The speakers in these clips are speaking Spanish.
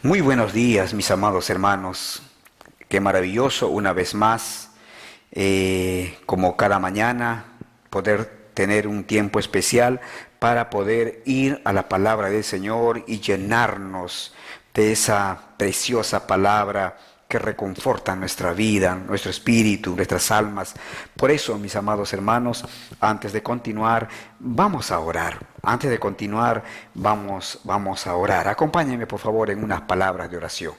Muy buenos días, mis amados hermanos. Qué maravilloso una vez más, como cada mañana, poder tener un tiempo especial para poder ir a la palabra del Señor y llenarnos de esa preciosa palabra que reconforta nuestra vida, nuestro espíritu, nuestras almas. Por eso, mis amados hermanos, antes de continuar, vamos a orar. Antes de continuar, vamos a orar. Acompáñenme, por favor, en unas palabras de oración.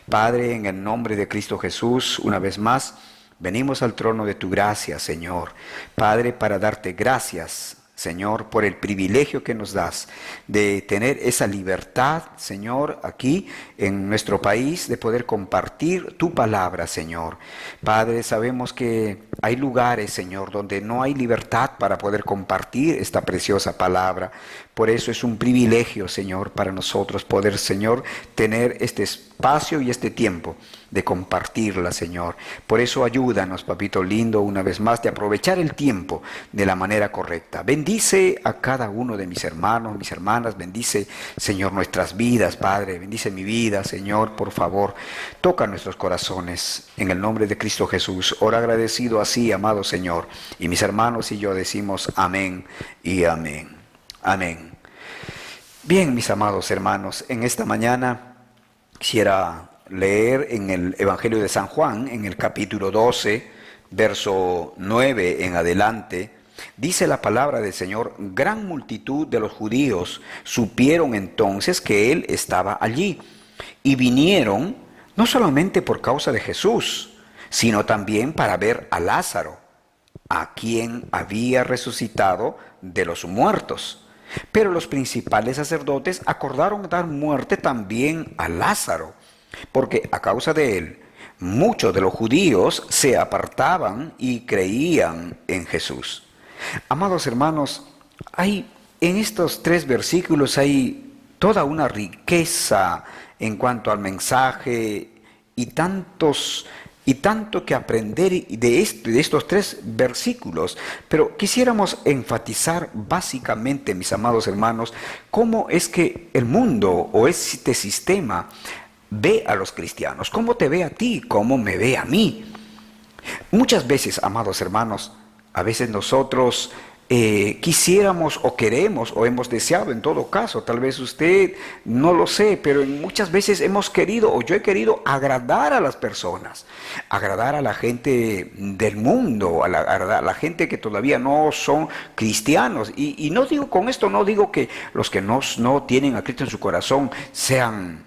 Padre, en el nombre de Cristo Jesús, una vez más, venimos al trono de tu gracia, Señor. Padre, para darte gracias, Señor, por el privilegio que nos das de tener esa libertad, Señor, aquí en nuestro país, de poder compartir tu palabra, Señor. Padre, sabemos que hay lugares, Señor, donde no hay libertad para poder compartir esta preciosa palabra. Por eso es un privilegio, Señor, para nosotros poder, Señor, tener este espacio y este tiempo de compartirla, Señor. Por eso ayúdanos, papito lindo, una vez más, de aprovechar el tiempo de la manera correcta. Bendice a cada uno de mis hermanos, mis hermanas. Bendice, Señor, nuestras vidas, Padre. Bendice mi vida, Señor, por favor. Toca nuestros corazones en el nombre de Cristo Jesús. Ora agradecido así, amado Señor. Y mis hermanos y yo decimos amén y amén. Amén. Bien, mis amados hermanos, en esta mañana quisiera leer en el Evangelio de San Juan, en el capítulo 12, verso 9 en adelante. Dice la palabra del Señor: gran multitud de los judíos supieron entonces que Él estaba allí, y vinieron no solamente por causa de Jesús, sino también para ver a Lázaro, a quien había resucitado de los muertos. Pero los principales sacerdotes acordaron dar muerte también a Lázaro, porque a causa de él muchos de los judíos se apartaban y creían en Jesús. Amados hermanos, en estos 3 versículos hay toda una riqueza en cuanto al mensaje y tanto que aprender de estos 3 versículos. Pero quisiéramos enfatizar básicamente, mis amados hermanos, cómo es que el mundo o este sistema ve a los cristianos, cómo te ve a ti, cómo me ve a mí. Muchas veces, amados hermanos, a veces nosotros quisiéramos o queremos o hemos deseado, en todo caso, tal vez usted no lo sé, pero muchas veces hemos querido o yo he querido agradar a las personas, agradar a la gente del mundo, a la gente que todavía no son cristianos. Y no digo con esto, no digo que los que no tienen a Cristo en su corazón sean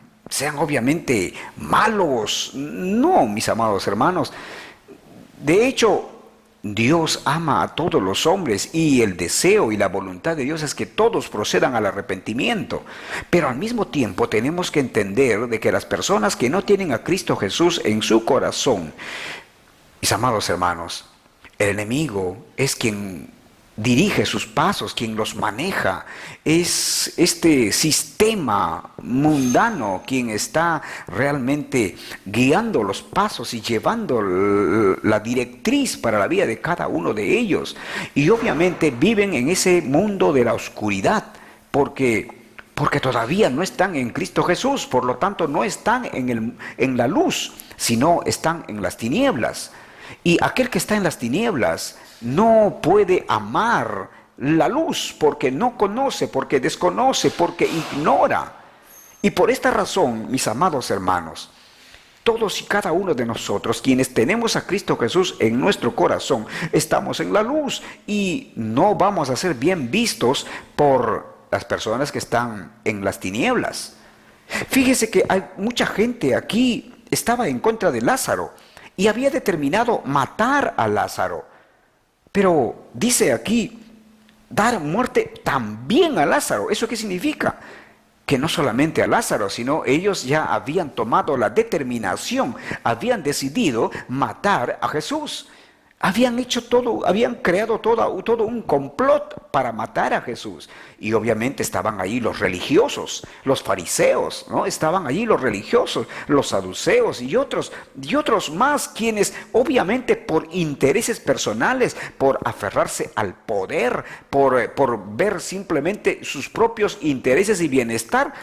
obviamente malos. No, mis amados hermanos. De hecho, Dios ama a todos los hombres y el deseo y la voluntad de Dios es que todos procedan al arrepentimiento. Pero al mismo tiempo tenemos que entender de que las personas que no tienen a Cristo Jesús en su corazón, mis amados hermanos, el enemigo es quien dirige sus pasos, quien los maneja. Es este sistema mundano quien está realmente guiando los pasos y llevando la directriz para la vida de cada uno de ellos. Y obviamente viven en ese mundo de la oscuridad, porque todavía no están en Cristo Jesús, por lo tanto no están en la luz, sino están en las tinieblas. Y aquel que está en las tinieblas no puede amar la luz porque no conoce, porque desconoce, porque ignora. Y por esta razón, mis amados hermanos, todos y cada uno de nosotros, quienes tenemos a Cristo Jesús en nuestro corazón, estamos en la luz y no vamos a ser bien vistos por las personas que están en las tinieblas. Fíjese que hay mucha gente aquí estaba en contra de Lázaro y había determinado matar a Lázaro. Pero dice aquí, dar muerte también a Lázaro. ¿Eso qué significa? Que no solamente a Lázaro, sino ellos ya habían tomado la determinación, habían decidido matar a Jesús. Habían hecho todo, habían creado todo un complot para matar a Jesús. Y obviamente estaban ahí los religiosos, los fariseos, ¿no? Estaban allí los religiosos, los saduceos y otros más, quienes obviamente por intereses personales, por aferrarse al poder, por ver simplemente sus propios intereses y bienestar,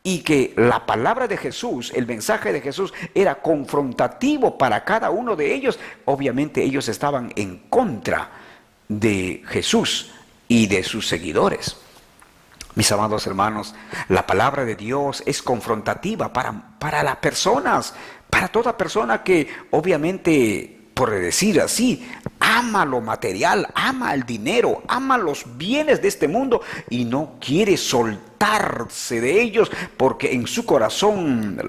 y que la palabra de Jesús, el mensaje de Jesús era confrontativo para cada uno de ellos, obviamente ellos estaban en contra de Jesús y de sus seguidores. Mis amados hermanos, la palabra de Dios es confrontativa para las personas, para toda persona que obviamente, por decir así, ama lo material, ama el dinero, ama los bienes de este mundo y no quiere soltarse de ellos porque en su corazón,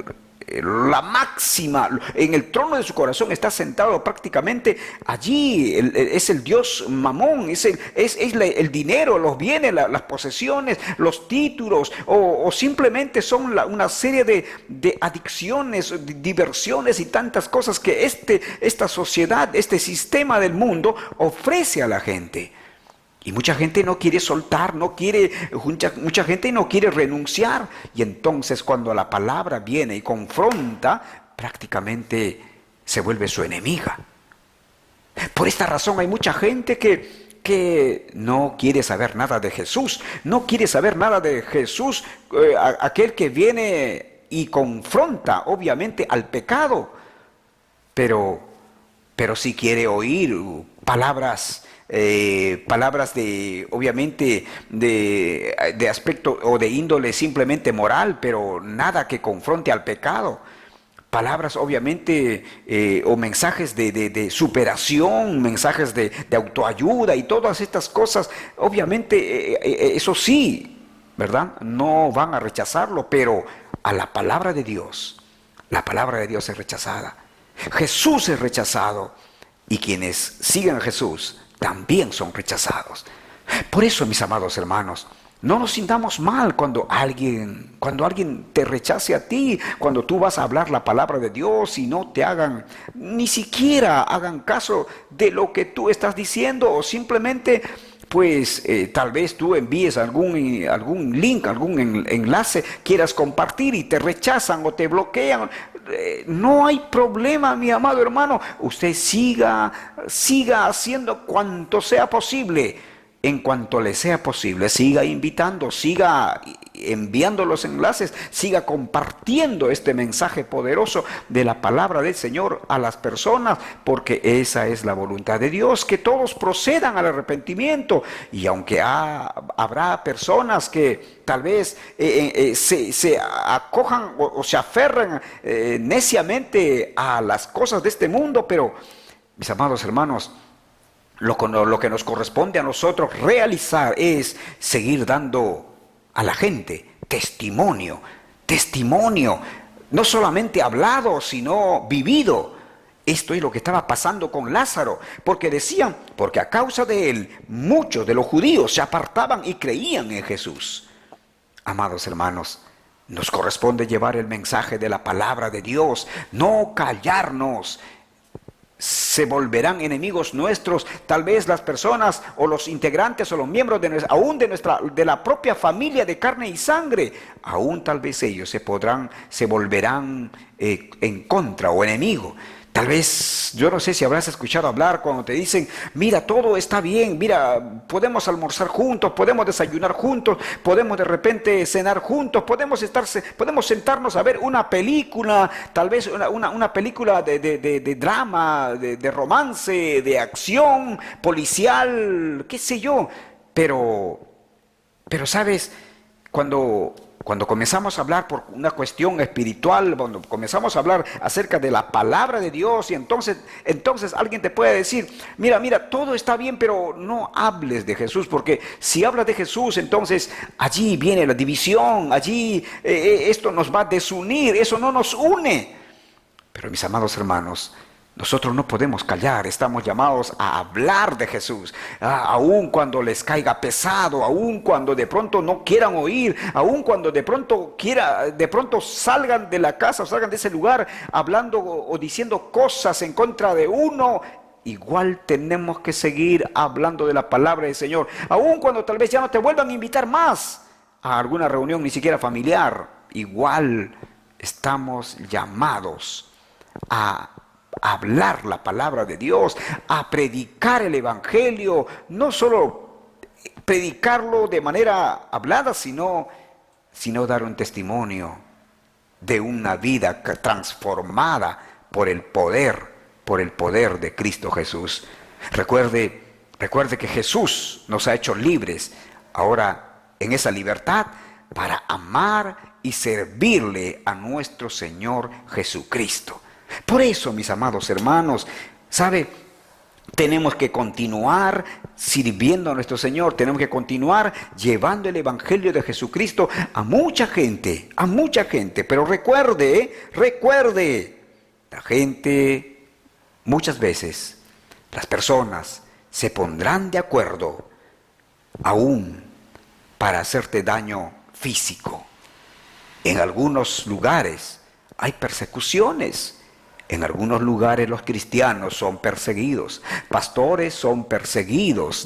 la máxima, en el trono de su corazón está sentado prácticamente allí, es el Dios Mamón, es el dinero, los bienes, las posesiones, los títulos, o simplemente son una serie de adicciones, diversiones y tantas cosas que esta sociedad, este sistema del mundo ofrece a la gente. Y mucha gente no quiere soltar, mucha gente no quiere renunciar. Y entonces cuando la palabra viene y confronta, prácticamente se vuelve su enemiga. Por esta razón hay mucha gente que no quiere saber nada de Jesús. No quiere saber nada de Jesús, aquel que viene y confronta obviamente al pecado. Pero sí quiere oír palabras de, obviamente, de aspecto o de índole simplemente moral, pero nada que confronte al pecado. Palabras, obviamente, o mensajes de superación, mensajes de autoayuda y todas estas cosas, obviamente, eso sí, ¿verdad? No van a rechazarlo, pero a la palabra de Dios es rechazada. Jesús es rechazado y quienes siguen a Jesús también son rechazados. Por eso, mis amados hermanos, no nos sintamos mal cuando alguien te rechace a ti, cuando tú vas a hablar la palabra de Dios y no te ni siquiera hagan caso de lo que tú estás diciendo, o simplemente pues tal vez tú envíes algún link, algún enlace, quieras compartir y te rechazan o te bloquean. No hay problema, mi amado hermano. Usted siga haciendo cuanto sea posible. En cuanto le sea posible, siga invitando, siga enviando los enlaces, siga compartiendo este mensaje poderoso de la palabra del Señor a las personas, porque esa es la voluntad de Dios, que todos procedan al arrepentimiento. Y aunque habrá personas que tal vez se acojan o se aferran neciamente a las cosas de este mundo, pero, mis amados hermanos, lo que nos corresponde a nosotros realizar es seguir dando a la gente testimonio, no solamente hablado, sino vivido. Esto es lo que estaba pasando con Lázaro, porque decían, porque a causa de él, muchos de los judíos se apartaban y creían en Jesús. Amados hermanos, nos corresponde llevar el mensaje de la palabra de Dios, no callarnos. Se volverán enemigos nuestros, tal vez las personas o los integrantes o los miembros aún de la propia familia de carne y sangre, aún tal vez ellos se volverán en contra o enemigo. Tal vez, yo no sé si habrás escuchado hablar cuando te dicen, mira, todo está bien, mira, podemos almorzar juntos, podemos desayunar juntos, podemos de repente cenar juntos, podemos sentarnos a ver una película, tal vez una película de drama, de romance, de acción, policial, qué sé yo. Pero ¿sabes? Cuando comenzamos a hablar por una cuestión espiritual, cuando comenzamos a hablar acerca de la palabra de Dios, y entonces alguien te puede decir, mira, todo está bien, pero no hables de Jesús, porque si hablas de Jesús, entonces allí viene la división, allí esto nos va a desunir, eso no nos une. Pero, mis amados hermanos, nosotros no podemos callar, estamos llamados a hablar de Jesús, aun cuando les caiga pesado, aun cuando de pronto no quieran oír, aun cuando de pronto salgan de la casa, salgan de ese lugar hablando o diciendo cosas en contra de uno. Igual tenemos que seguir hablando de la palabra del Señor, aun cuando tal vez ya no te vuelvan a invitar más a alguna reunión, ni siquiera familiar. Igual estamos llamados a hablar la palabra de Dios, a predicar el evangelio, no solo predicarlo de manera hablada, sino sino dar un testimonio de una vida transformada por el poder de Cristo Jesús. Recuerde que Jesús nos ha hecho libres ahora en esa libertad para amar y servirle a nuestro Señor Jesucristo. Por eso, mis amados hermanos, ¿sabe? Tenemos que continuar sirviendo a nuestro Señor, tenemos que continuar llevando el Evangelio de Jesucristo a mucha gente, pero recuerde, la gente, muchas veces, las personas se pondrán de acuerdo aún para hacerte daño físico. En algunos lugares hay persecuciones. En algunos lugares los cristianos son perseguidos, pastores son perseguidos,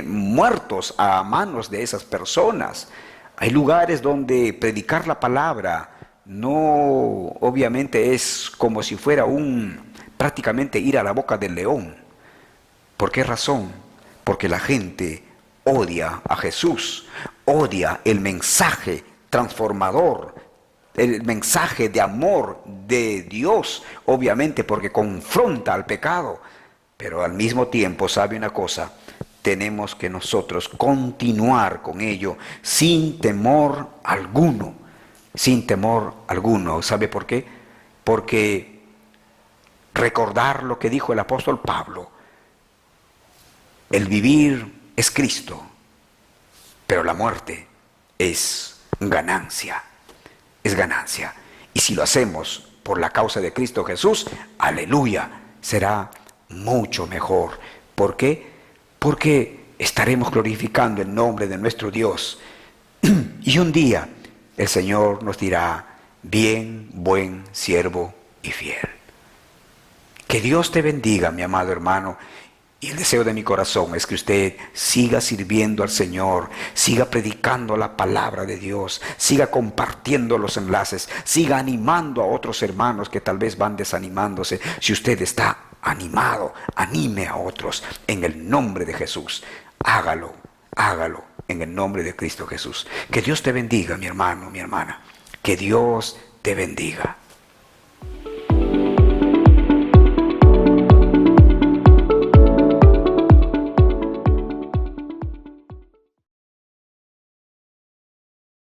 muertos a manos de esas personas. Hay lugares donde predicar la palabra no, obviamente es como si fuera prácticamente ir a la boca del león. ¿Por qué razón? Porque la gente odia a Jesús, odia el mensaje transformador, el mensaje de amor de Dios, obviamente porque confronta al pecado, pero al mismo tiempo, ¿sabe una cosa? Tenemos que nosotros continuar con ello sin temor alguno, ¿Sabe por qué? Porque recordar lo que dijo el apóstol Pablo, el vivir es Cristo, pero la muerte es ganancia. Es ganancia. Y si lo hacemos por la causa de Cristo Jesús, aleluya, será mucho mejor. ¿Por qué? Porque estaremos glorificando el nombre de nuestro Dios. Y un día el Señor nos dirá, bien, buen siervo y fiel. Que Dios te bendiga, mi amado hermano. Y el deseo de mi corazón es que usted siga sirviendo al Señor, siga predicando la palabra de Dios, siga compartiendo los enlaces, siga animando a otros hermanos que tal vez van desanimándose. Si usted está animado, anime a otros en el nombre de Jesús. Hágalo en el nombre de Cristo Jesús. Que Dios te bendiga, mi hermano, mi hermana. Que Dios te bendiga.